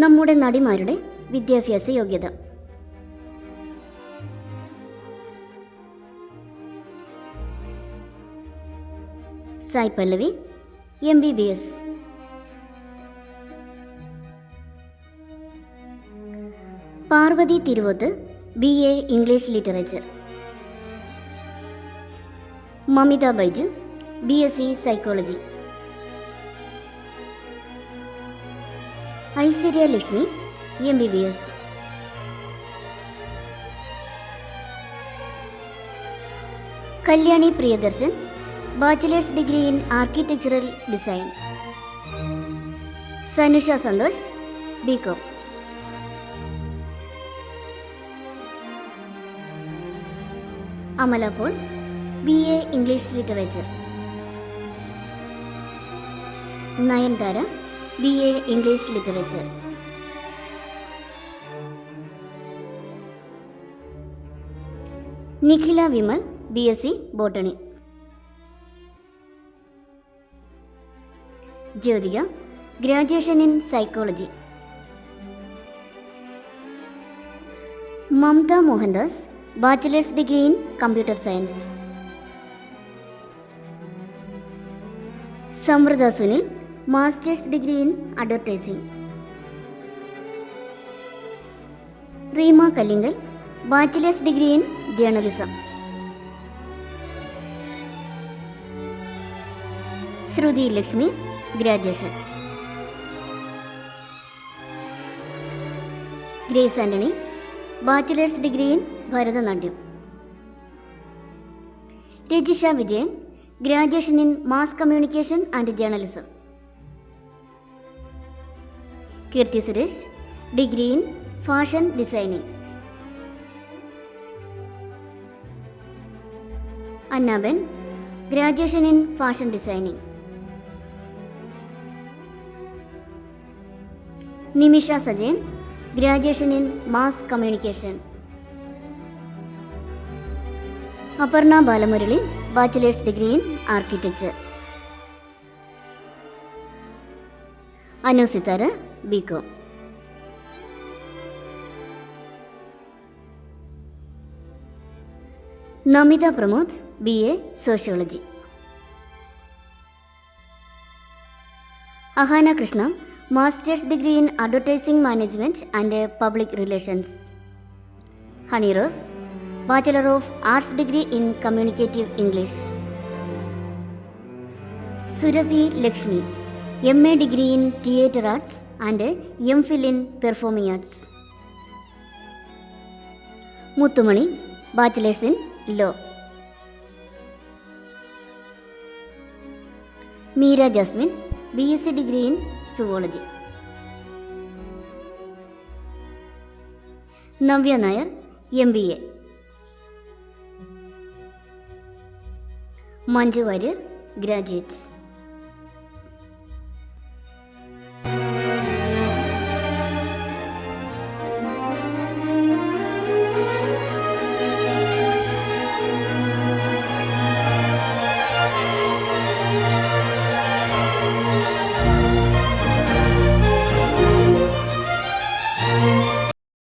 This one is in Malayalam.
നമ്മുടെ നടിമാരുടെ വിദ്യാഭ്യാസ യോഗ്യത. Sai Pallavi MBBS. Parvathy Thiruvothu BA English literature. Mamitha Baiju BSc psychology. Aishwarya Lakshmi MBBS. Kalyani Priyadarshan bachelor's degree in architectural design. Sanusha Santhosh BCom. Amala Paul BA English literature. Nayanthara BA English literature. Nikhila Vimal BSc botany. Jyothika graduation in psychology. Mamta Mohandas bachelor's degree in computer science. Samruddha Sunil master's degree in advertising. Rima Kallingal bachelor's degree in journalism. Shruthi Lakshmi graduation. Grace Antony bachelors degree in Bharatanatyam. Rajisha Vijayan graduation in mass communication and journalism. Keerthy Suresh degree in fashion designing. Anna Ben graduation in fashion designing. Nimisha Sajayan graduation in mass communication. Aparna Balamurali bachelors degree in architecture. Anu Sithara BCom. Namitha Pramod BA sociology. Ahaana Krishna masters degree in advertising management and public relations. Honey Rose bachelor of arts degree in communicative English. Surabhi Lakshmi MA degree in theatre arts and MPhil in performing arts. Muthumani bachelor's in law. Meera Jasmine BSc degree in zoology. Navya Nair MBA. Manju Warrier graduate.